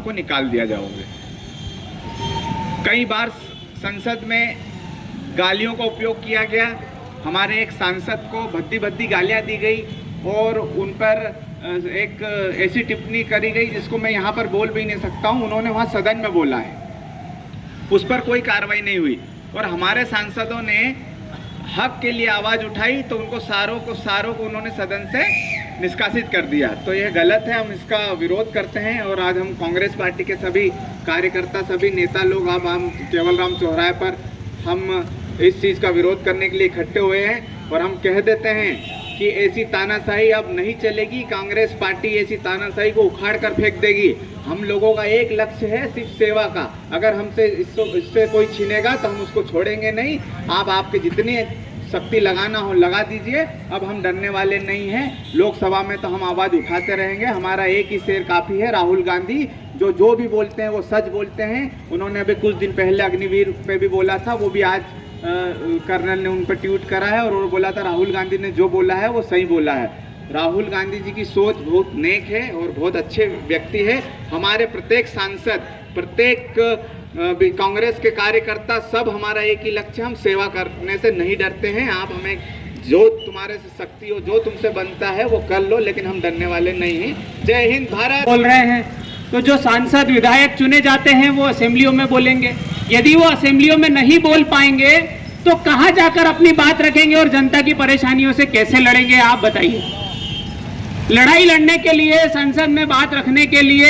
आपको निकाल दिया जाओगे। कई बार संसद में गालियों का उपयोग किया गया, हमारे एक सांसद को भद्दी भद्दी गालियां दी गई और उन पर एक ऐसी टिप्पणी करी गई जिसको मैं यहाँ पर बोल भी नहीं सकता हूँ, उन्होंने वहाँ सदन में बोला है, उस पर कोई कार्रवाई नहीं हुई। और हमारे सांसदों ने हक के लिए आवाज़ उठाई तो उनको सारों को उन्होंने सदन से निष्कासित कर दिया। तो यह गलत है, हम इसका विरोध करते हैं। और आज हम कांग्रेस पार्टी के सभी कार्यकर्ता, सभी नेता लोग, अब हम केवल राम चौराहे पर हम इस चीज़ का विरोध करने के लिए इकट्ठे हुए हैं। और हम कह देते हैं कि ऐसी तानाशाही अब नहीं चलेगी, कांग्रेस पार्टी ऐसी तानाशाही को उखाड़ कर फेंक देगी। हम लोगों का एक लक्ष्य है, सिर्फ सेवा का। अगर हमसे इससे कोई छीनेगा तो हम उसको छोड़ेंगे नहीं। आप आपके जितनी शक्ति लगाना हो लगा दीजिए, अब हम डरने वाले नहीं हैं। लोकसभा में तो हम आवाज़ उठाते रहेंगे, हमारा एक ही शेर काफ़ी है, राहुल गांधी जो भी बोलते हैं वो सच बोलते हैं। उन्होंने अभी कुछ दिन पहले अग्निवीर पे भी बोला था, वो भी आज कर्नल ने उन पर ट्वीट करा है और वो बोला था राहुल गांधी ने जो बोला है वो सही बोला है। राहुल गांधी जी की सोच बहुत नेक है और बहुत अच्छे व्यक्ति है। हमारे प्रत्येक सांसद, प्रत्येक कांग्रेस के कार्यकर्ता, सब हमारा एक ही लक्ष्य, हम सेवा करने से नहीं डरते हैं। आप हमें जो तुम्हारे से शक्ति हो, जो तुमसे बनता है वो कर लो, लेकिन हम डरने वाले नहीं हैं। जय हिंद भारत। बोल रहे हैं तो जो सांसद विधायक चुने जाते हैं वो असेंबलियों में बोलेंगे। यदि वो असेंबलियों में नहीं बोल पाएंगे तो कहाँ जाकर अपनी बात रखेंगे और जनता की परेशानियों से कैसे लड़ेंगे, आप बताइए। लड़ाई लड़ने के लिए, संसद में बात रखने के लिए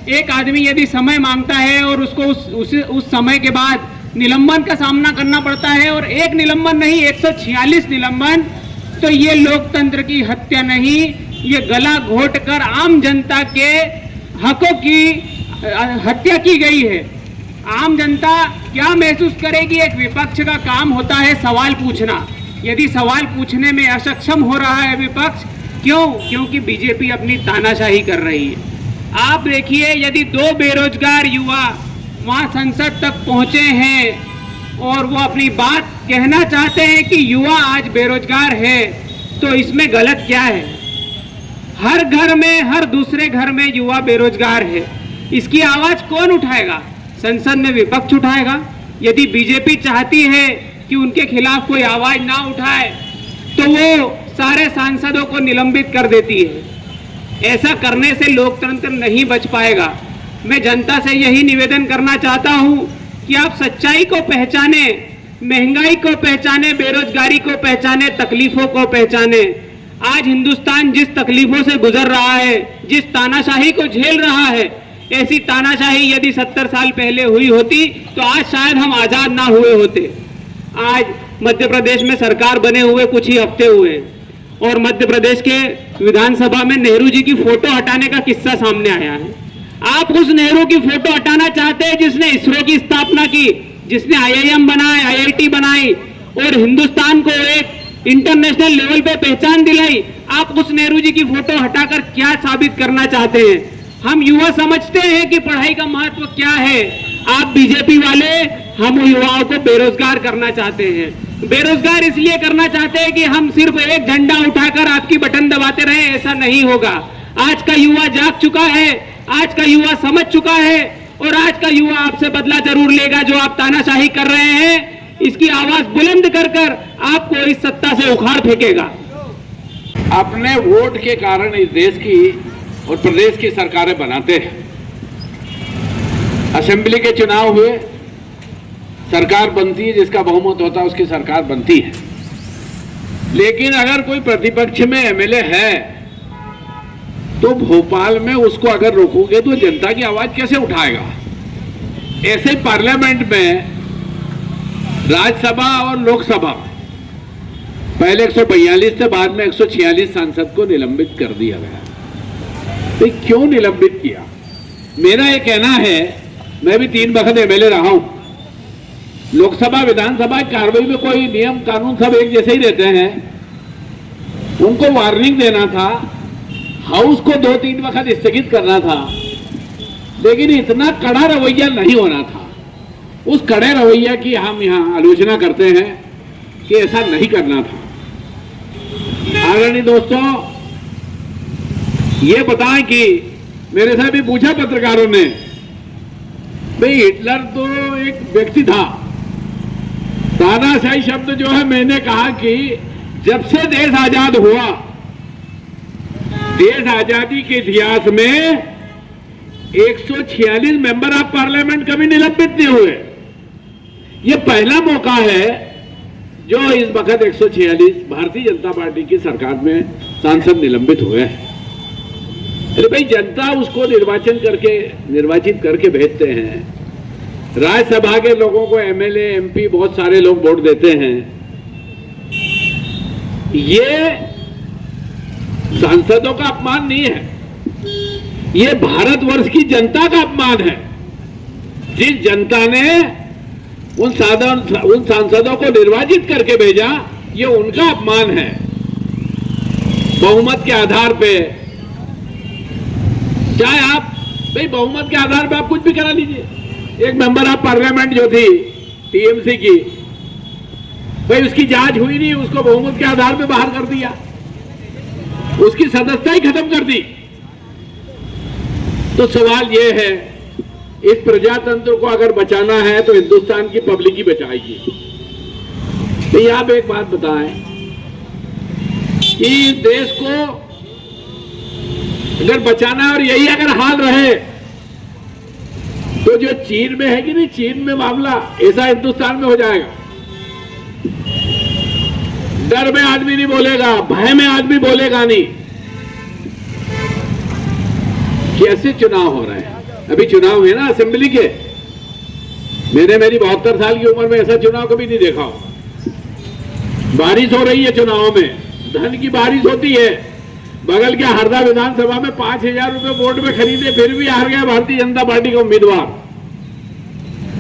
एक आदमी यदि समय मांगता है और उसको उस समय के बाद निलंबन का सामना करना पड़ता है, और एक निलंबन नहीं 146 निलंबन, तो ये लोकतंत्र की हत्या नहीं, ये गला घोट कर आम जनता के हकों की हत्या की गई है। आम जनता क्या महसूस करेगी? एक विपक्ष का काम होता है सवाल पूछना। यदि सवाल पूछने में अक्षम हो रहा है विपक्ष, क्यों? क्योंकि बीजेपी अपनी तानाशाही कर रही है। आप देखिए, यदि 2 बेरोजगार युवा वहां संसद तक पहुंचे हैं और वो अपनी बात कहना चाहते हैं कि युवा आज बेरोजगार है, तो इसमें गलत क्या है? हर घर में, हर दूसरे घर में युवा बेरोजगार है। इसकी आवाज कौन उठाएगा? संसद में विपक्ष उठाएगा। यदि बीजेपी चाहती है कि उनके खिलाफ कोई आवाज ना उठाए तो वो सारे सांसदों को निलंबित कर देती है। ऐसा करने से लोकतंत्र नहीं बच पाएगा। मैं जनता से यही निवेदन करना चाहता हूं कि आप सच्चाई को पहचाने, महंगाई को पहचाने, बेरोजगारी को पहचाने, तकलीफों को पहचाने। आज हिंदुस्तान जिस तकलीफों से गुजर रहा है, जिस तानाशाही को झेल रहा है, ऐसी तानाशाही यदि 70 साल पहले हुई होती तो आज शायद हम आजाद ना हुए होते। आज मध्य प्रदेश में सरकार बने हुए कुछ ही हफ्ते हुए और मध्य प्रदेश के विधानसभा में नेहरू जी की फोटो हटाने का किस्सा सामने आया है। आप उस नेहरू की फोटो हटाना चाहते हैं जिसने इसरो की स्थापना की, जिसने IIM बनाए, IIT बनाई और हिंदुस्तान को एक इंटरनेशनल लेवल पे पहचान दिलाई। आप उस नेहरू जी की फोटो हटाकर क्या साबित करना चाहते हैं? हम युवा समझते हैं कि पढ़ाई का महत्व क्या है। आप बीजेपी वाले हम युवाओं को बेरोजगार करना चाहते हैं। बेरोजगार इसलिए करना चाहते हैं कि हम सिर्फ एक झंडा उठाकर आपकी बटन दबाते रहे, ऐसा नहीं होगा। आज का युवा जाग चुका है, आज का युवा समझ चुका है और आज का युवा आपसे बदला जरूर लेगा। जो आप तानाशाही कर रहे हैं, इसकी आवाज बुलंद कर कर आपको इस सत्ता से उखाड़ फेंकेगा। अपने वोट के कारण इस देश की और प्रदेश की सरकारें बनाते हैं। असेंबली के चुनाव हुए, सरकार बनती है, जिसका बहुमत होता है उसकी सरकार बनती है। लेकिन अगर कोई प्रतिपक्ष में MLA है तो भोपाल में उसको अगर रोकोगे तो जनता की आवाज कैसे उठाएगा? ऐसे पार्लियामेंट में, राज्यसभा और लोकसभा, पहले 142 से बाद में 146 सांसद को निलंबित कर दिया गया। तो क्यों निलंबित किया? मेरा ये कहना है, मैं भी 3 वक्त MLA रहा हूं। लोकसभा विधानसभा की कार्रवाई में कोई नियम कानून सब एक जैसे ही रहते हैं। उनको वार्निंग देना था, हाउस को 2-3 वक्त स्थगित करना था, लेकिन इतना कड़ा रवैया नहीं होना था। उस कड़े रवैया की हम यहाँ आलोचना करते हैं कि ऐसा नहीं करना था। आदरणीय दोस्तों, ये बताएं कि मेरे से भी पूछा पत्रकारों ने भाई हिटलर तो एक व्यक्ति था। तानाशाही शब्द जो है, मैंने कहा कि जब से देश आजाद हुआ, देश आजादी के इतिहास में 146 मेंबर ऑफ पार्लियामेंट कभी निलंबित नहीं हुए। ये पहला मौका है जो इस वक्त 146 भारतीय जनता पार्टी की सरकार में सांसद निलंबित हुए हैं। अरे भाई, जनता उसको निर्वाचित करके भेजते हैं। राज्यसभा के लोगों को एमएलए, एमपी बहुत सारे लोग वोट देते हैं। ये सांसदों का अपमान नहीं है, ये भारतवर्ष की जनता का अपमान है। जिस जनता ने उन सांसदों को निर्वाचित करके भेजा, ये उनका अपमान है। बहुमत के आधार पे, चाहे आप भाई बहुमत के आधार पे आप कुछ भी करा लीजिए। एक मेंबर ऑफ पार्लियामेंट जो थी टीएमसी की, भाई उसकी जांच हुई नहीं, उसको बहुमत के आधार पे बाहर कर दिया, उसकी सदस्यता ही खत्म कर दी। तो सवाल यह है, इस प्रजातंत्र को अगर बचाना है तो हिंदुस्तान की पब्लिक ही बचाएगी। तो आप एक बात बताएं कि देश को अगर बचाना है और यही अगर हाल रहे, तो जो चीन में है कि नहीं, चीन में मामला ऐसा हिंदुस्तान में हो जाएगा। डर में आदमी नहीं बोलेगा, भय में आदमी बोलेगा नहीं। कैसे चुनाव हो रहे हैं? अभी चुनाव हुए ना असेंबली के, मैंने मेरी 72 साल की उम्र में ऐसा चुनाव कभी नहीं देखा हो। बारिश हो रही है चुनाव में, धन की बारिश होती है। बगल के हरदा विधानसभा में 5,000 रुपए वोट में खरीदे, फिर भी हार गया भारतीय जनता पार्टी का उम्मीदवार।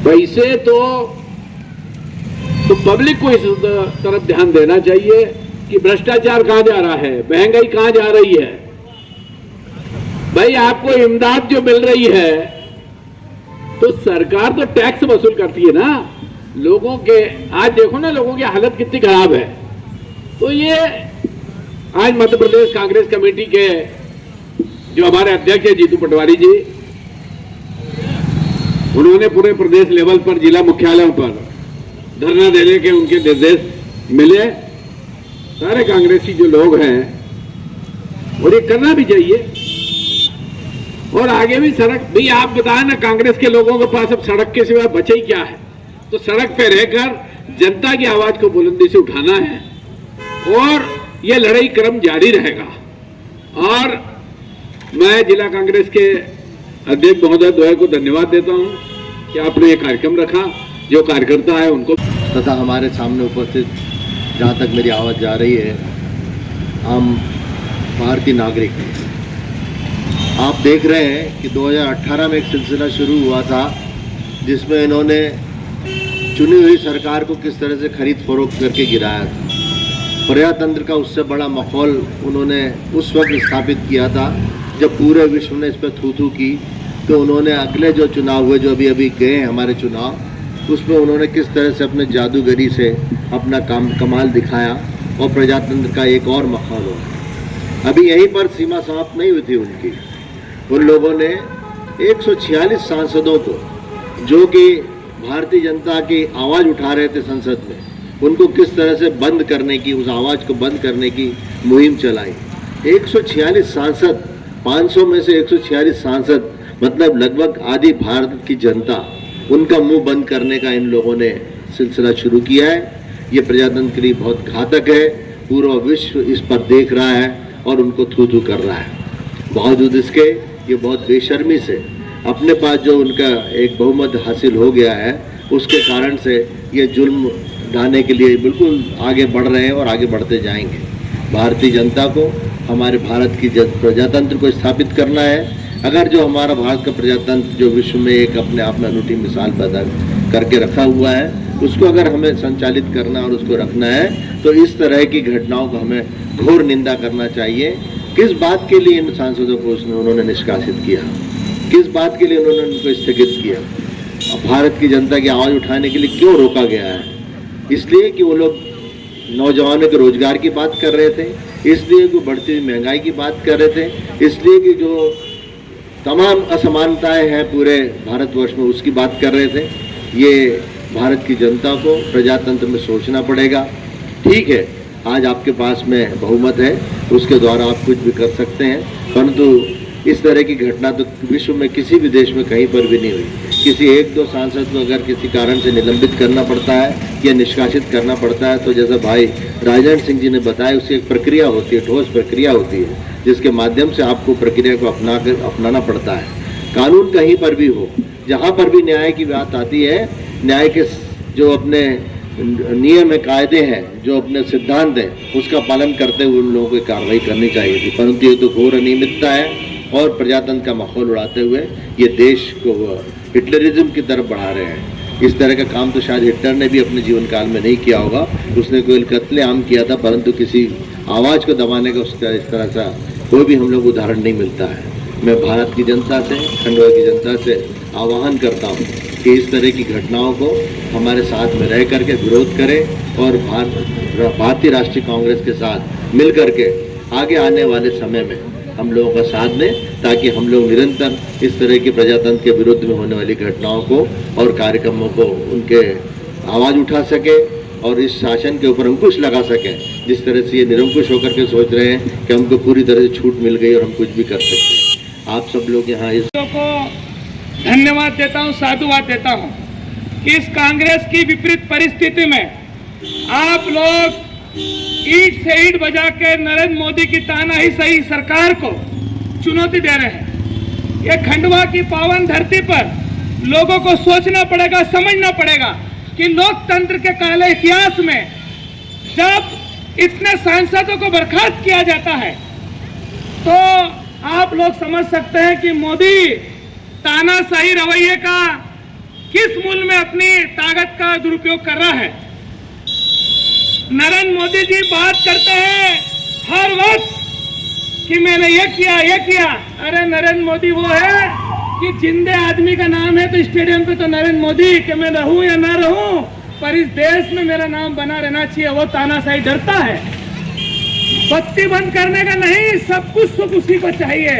पैसे तो पब्लिक को इस तरफ ध्यान देना चाहिए कि भ्रष्टाचार कहां जा रहा है, महंगाई कहां जा रही है। भाई, आपको इमदाद जो मिल रही है, तो सरकार तो टैक्स वसूल करती है ना लोगों के। आज देखो ना लोगों की हालत कितनी खराब है। तो ये आज मध्य प्रदेश कांग्रेस कमेटी के जो हमारे अध्यक्ष है जीतू पटवारी जी, उन्होंने पूरे प्रदेश लेवल पर जिला मुख्यालयों पर धरना देने के उनके निर्देश मिले। सारे कांग्रेसी जो लोग हैं, और ये करना भी चाहिए। और आगे भी सड़क, भाई आप बताएं ना, कांग्रेस के लोगों के पास अब सड़क के सिवा बचे ही क्या है? तो सड़क पे रहकर जनता की आवाज को बुलंदी से उठाना है, और यह लड़ाई क्रम जारी रहेगा। और मैं जिला कांग्रेस के अध्यक्ष महोदय द्वय को धन्यवाद देता हूं कि आपने ये कार्यक्रम रखा। जो कार्यकर्ता है उनको, तथा हमारे सामने उपस्थित, जहां तक मेरी आवाज़ जा रही है, आम भारतीय नागरिक, आप देख रहे हैं कि 2018 में एक सिलसिला शुरू हुआ था जिसमें इन्होंने चुनी हुई सरकार को किस तरह से खरीद फरोख्त करके गिराया था। प्रजातंत्र का उससे बड़ा माहौल उन्होंने उस वक्त स्थापित किया था जब पूरे विश्व ने इस पर थू की। तो उन्होंने अगले जो चुनाव हुए, जो अभी गए हैं हमारे चुनाव, उसमें उन्होंने किस तरह से अपने जादूगरी से अपना कमाल दिखाया और प्रजातंत्र का एक और माहौल हो। अभी यहीं पर सीमा समाप्त नहीं हुई थी उनकी। उन लोगों ने 146 सांसदों को, जो कि भारतीय जनता की आवाज़ उठा रहे थे संसद में, उनको किस तरह से बंद करने की, उस आवाज़ को बंद करने की मुहिम चलाई। 146 सांसद, 500 में से 146 सांसद, मतलब लगभग आधी भारत की जनता, उनका मुंह बंद करने का इन लोगों ने सिलसिला शुरू किया है। ये प्रजातंत्र के लिए बहुत घातक है। पूरा विश्व इस पर देख रहा है और उनको थू कर रहा है। बावजूद इसके ये बहुत बेशर्मी से अपने पास जो उनका एक बहुमत हासिल हो गया है, उसके कारण से ये जुल्म ढाने के लिए बिल्कुल आगे बढ़ रहे हैं और आगे बढ़ते जाएंगे। भारतीय जनता को, हमारे भारत की प्रजातंत्र को स्थापित करना है। अगर जो हमारा भारत का प्रजातंत्र जो विश्व में एक अपने आप में अनूठी मिसाल पैदा करके रखा हुआ है, उसको अगर हमें संचालित करना और उसको रखना है, तो इस तरह की घटनाओं को हमें घोर निंदा करना चाहिए। किस बात के लिए इन सांसदों को उन्होंने निष्कासित किया, किस बात के लिए उन्होंने उनको स्थगित किया, भारत की जनता की आवाज़ उठाने के लिए क्यों रोका गया है? इसलिए कि वो लोग नौजवानों के रोजगार की बात कर रहे थे, इसलिए कि बढ़ती हुई महंगाई की बात कर रहे थे, इसलिए कि जो तमाम असमानताएं हैं पूरे भारतवर्ष में, उसकी बात कर रहे थे। ये भारत की जनता को प्रजातंत्र में सोचना पड़ेगा। ठीक है, आज आपके पास में बहुमत है, उसके द्वारा आप कुछ भी कर सकते हैं, परंतु इस तरह की घटना तो विश्व में किसी भी देश में कहीं पर भी नहीं हुई। किसी एक दो सांसद को अगर किसी कारण से निलंबित करना पड़ता है या निष्कासित करना पड़ता है, तो जैसा भाई राजनाथ सिंह जी ने बताया, उसकी एक प्रक्रिया होती है, ठोस प्रक्रिया होती है, जिसके माध्यम से आपको प्रक्रिया को अपनाना पड़ता है। कानून कहीं पर भी हो, जहाँ पर भी न्याय की बात आती है, न्याय के जो अपने नियम है, कायदे हैं, जो अपने सिद्धांत हैं, उसका पालन करते हुए उन लोगों को कार्रवाई करनी चाहिए थी, परंतु ये तो घोर अनियमितता है और प्रजातंत्र का माहौल उड़ाते हुए ये देश को हिटलरिज्म की तरफ बढ़ा रहे हैं। इस तरह का काम तो शायद हिटलर ने भी अपने जीवन काल में नहीं किया होगा। उसने कोई कत्लेआम किया था, परंतु किसी आवाज़ को दबाने का उसका इस तरह सा कोई भी हम लोग उदाहरण नहीं मिलता है। मैं भारत की जनता से, खंडवा की जनता से आह्वान करता हूँ कि इस तरह की घटनाओं को हमारे साथ में रह करके विरोध करें और भारतीय राष्ट्रीय कांग्रेस के साथ मिल करके आगे आने वाले समय में हम लोगों का साथ दें, ताकि हम लोग निरंतर इस तरह के प्रजातंत्र के विरुद्ध में होने वाली घटनाओं को और कार्यक्रमों को उनके आवाज़ उठा सके और इस शासन के ऊपर अंकुश लगा सकें। जिस तरह से ये निरंकुश होकर के सोच रहे हैं कि हमको पूरी तरह से छूट मिल गई और हम कुछ भी कर सकते हैं। आप सब लोग यहाँ इस को धन्यवाद देता हूँ, साधुवाद देता हूँ कि इस कांग्रेस की विपरीत परिस्थिति में आप लोग ईंट से ईंट बजा के नरेंद्र मोदी की तानाशाही सही सरकार को चुनौती दे रहे हैं। ये खंडवा की पावन धरती पर लोगों को सोचना पड़ेगा, समझना पड़ेगा कि लोकतंत्र के काले इतिहास में जब इतने सांसदों को बर्खास्त किया जाता है, तो आप लोग समझ सकते हैं कि मोदी तानाशाही रवैये का किस मूल्य में अपनी ताकत का दुरुपयोग कर रहा है। नरेंद्र मोदी जी बात करते हैं हर वक्त कि मैंने ये किया। अरे नरेंद्र मोदी वो है कि जिंदे आदमी का नाम है तो स्टेडियम पे तो नरेंद्र मोदी कि मैं रहूं या ना रहूं, पर इस देश में मेरा नाम बना रहना चाहिए, वो तानाशाही डरता है। बत्ती बंद करने का नहीं, सब कुछ सुख उसी को चाहिए।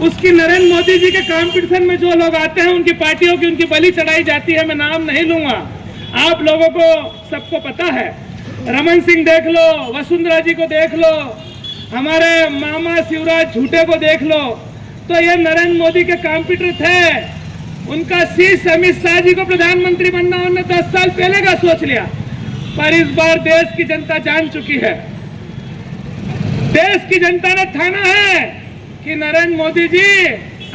उसकी नरेंद्र मोदी जी के कंपटीशन में जो लोग आते हैं, उनकी पार्टियों की उनकी बलि चढ़ाई जाती है। मैं नाम नहीं लूंगा, आप लोगों को सबको पता है। रमन सिंह देख लो, वसुंधरा जी को देख लो, हमारे मामा शिवराज झूठे को देख लो, तो ये नरेंद्र मोदी के कॉम्पिटिटर थे। उनका शीश अमित शाह जी को प्रधानमंत्री बनना उन्होंने 10 साल पहले का सोच लिया, पर इस बार देश की जनता जान चुकी है, देश की जनता ने ठाना है कि नरेंद्र मोदी जी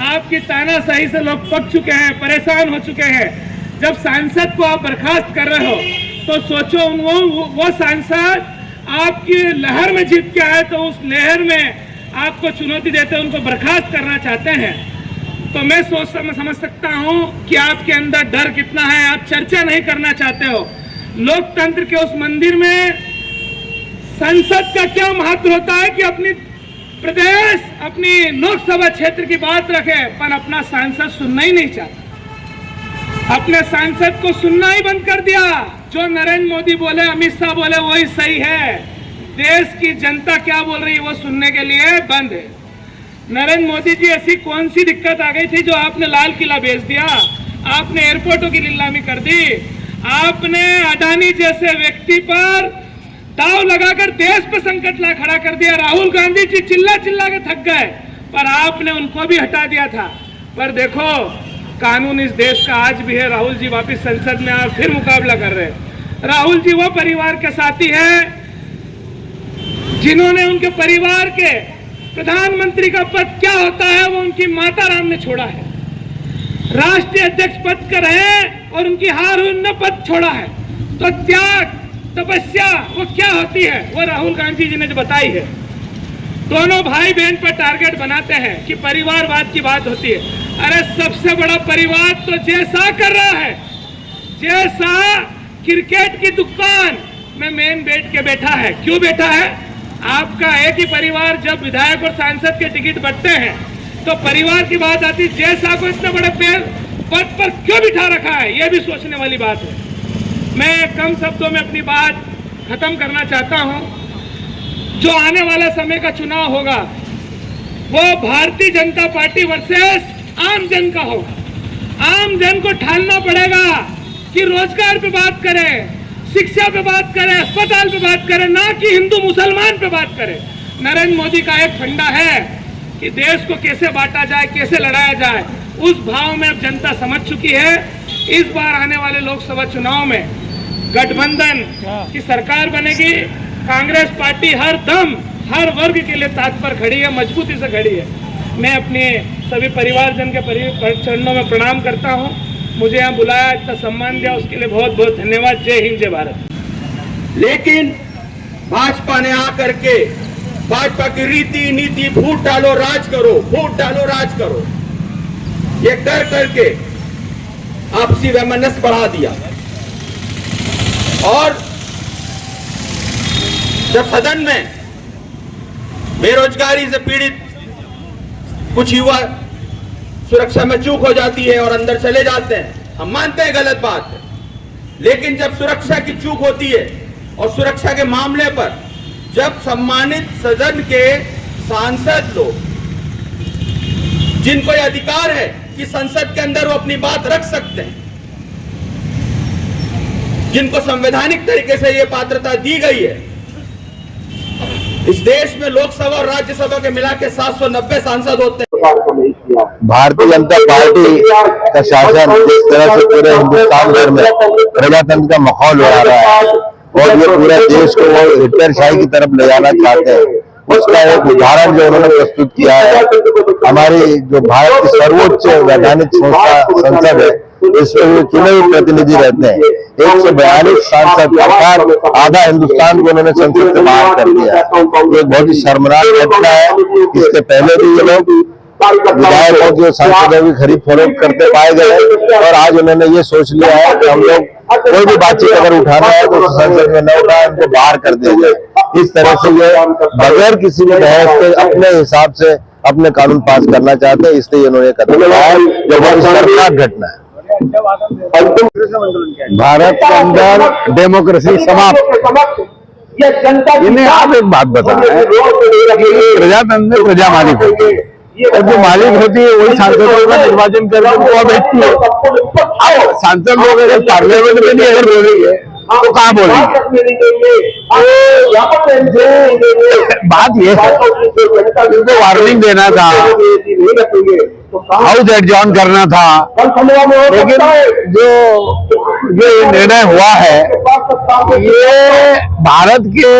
आपकी तानाशाही से लोग पक चुके हैं, परेशान हो चुके हैं। जब सांसद को आप बर्खास्त कर रहे हो तो सोचो वो सांसद आपकी लहर में जीत के आए, तो उस लहर में आपको चुनौती देते उनको बर्खास्त करना चाहते हैं। तो मैं समझ सकता हूं कि आपके अंदर डर कितना है, आप चर्चा नहीं करना चाहते हो। लोकतंत्र के उस मंदिर में संसद का क्या महत्व होता है कि अपनी प्रदेश, अपनी लोकसभा क्षेत्र की बात रखे, पर अपना सांसद सुनना ही नहीं चाहता। अपने सांसद को सुनना ही बंद कर दिया। जो नरेंद्र मोदी बोले, अमित शाह बोले, वही सही है। देश की जनता क्या बोल रही है वो सुनने के लिए बंद है। नरेंद्र मोदी जी, ऐसी कौन सी दिक्कत आ गई थी जो आपने लाल किला बेच दिया, आपने एयरपोर्टों की नीलामी कर दी, आपने अडानी जैसे व्यक्ति पर दाव लगाकर देश पर संकट ला खड़ा कर दिया। राहुल गांधी जी चिल्ला चिल्ला के थक गए, पर आपने उनको भी हटा दिया था। पर देखो, कानून इस देश का आज भी है। राहुल जी वापस संसद में आ फिर मुकाबला कर रहे हैं। राहुल जी वो परिवार के साथी हैं जिन्होंने उनके परिवार के प्रधानमंत्री का पद क्या होता है वो उनकी माता राम ने छोड़ा है। राष्ट्रीय अध्यक्ष पद कर रहे और उनकी हार उन्होंने पद छोड़ा है। तो त्याग, तपस्या वो क्या होती है, वो राहुल गांधी जी ने जो बताई है। दोनों भाई बहन पर टारगेट बनाते हैं कि परिवारवाद की बात होती है। अरे सबसे बड़ा परिवार तो जैसा कर रहा है, जैसा क्रिकेट की दुकान में मेन बैठ के बैठा है। क्यों बैठा है? आपका एक ही परिवार जब विधायक और सांसद के टिकट बंटते हैं तो परिवार की बात आती, जैसा को इतने बड़े पद पर क्यों बिठा रखा है, यह भी सोचने वाली बात है। मैं कम शब्दों में अपनी बात खत्म करना चाहता हूं। जो आने वाला समय का चुनाव होगा वो भारतीय जनता पार्टी वर्सेस आम जन का होगा। आम जन को ठानना पड़ेगा कि रोजगार पे बात करें, शिक्षा पे बात करें, अस्पताल पे बात करें, ना कि हिंदू मुसलमान पे बात करें। नरेंद्र मोदी का एक फंडा है कि देश को कैसे बांटा जाए, कैसे लड़ाया जाए, उस भाव में अब जनता समझ चुकी है। इस बार आने वाले लोकसभा चुनाव में गठबंधन की सरकार बनेगी। कांग्रेस पार्टी हर दम हर वर्ग के लिए तत्पर खड़ी है, मजबूती से खड़ी है। मैं अपने सभी परिवारजन के चरणों में प्रणाम करता हूं। मुझे यहाँ बुलाया, इतना सम्मान दिया, उसके लिए बहुत बहुत धन्यवाद। जय हिंद, जय भारत। लेकिन भाजपा ने आकर के भाजपा की रीति नीति फूट डालो राज करो, फूट डालो राज करो, ये कर करके आपसी वैमनस्य बढ़ा दिया। और जब सदन में बेरोजगारी से पीड़ित कुछ युवा सुरक्षा में चूक हो जाती है और अंदर चले जाते हैं, हम मानते हैं गलत बात है, लेकिन जब सुरक्षा की चूक होती है और सुरक्षा के मामले पर जब सम्मानित सदन के सांसद लोग, जिनको यह अधिकार है कि संसद के अंदर वो अपनी बात रख सकते हैं, जिनको संवैधानिक तरीके से ये पात्रता दी गई है, इस देश में लोकसभा और राज्यसभा के मिला के 790 सांसद होते हैं। भारतीय जनता पार्टी का शासन जिस तरह से पूरे हिंदुस्तान भर में प्रजातंत्र का माहौल उड़ा रहा है और ये पूरे देश को वो हिटलरशाही की तरफ ले जाना चाहते हैं, उसका एक उदाहरण जो उन्होंने प्रस्तुत किया है। हमारी जो भारत की सर्वोच्च वैधानिक संस्था संसद है, इसमें जो चुने हुए प्रतिनिधि रहते हैं, 142 सांसद, अर्थात आधा हिंदुस्तान को उन्होंने संसद से बाहर कर दिया है। ये बहुत ही शर्मनाक घटना है। इससे पहले भी ये लोग विधायकों की, सांसदों की खरीद फरोख्त करते पाए गए और आज उन्होंने ये सोच लिया है कि हम लोग कोई भी बातचीत अगर उठाना है तो संसद में न उठाए, उनको बाहर कर दिया जाए। इस तरह से ये बगैर किसी भी बहस के अपने हिसाब से अपने कानून पास करना चाहते हैं, इसलिए इन्होंने कदम उठाया है, जो बहुत शर्मनाक घटना है। भारत के अंदर डेमोक्रेसी समाप्त। इन्हें आप एक बात बता रहे हैं कि प्रजातंत्र में प्रजा मालिक होती है और जो मालिक होती है वही सांसदों का निर्वाचन करके उनको भेजती है। सांसद लोग अगर पार्लियामेंट में नहीं अगर बोलेंगे तो कहाँ बोलेंगे? बात ये है, उनको वार्निंग देना था, हाउस एडजॉर्न करना था, लेकिन जो ये निर्णय हुआ है ये भारत के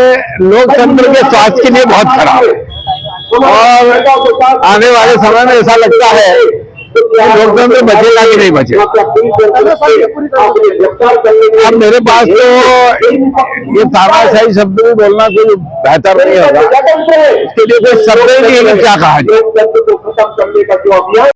लोकतंत्र के स्वास्थ्य के लिए बहुत खराब है और आने वाले समय में ऐसा लगता है कि लोकतंत्र बचेगा कि नहीं बचेगा। अब मेरे पास तो ये तानाशाही शब्द भी बोलना कोई बेहतर नहीं होगा, इसके लिए कोई शब्द ही नहीं है कि क्या कहा जाए।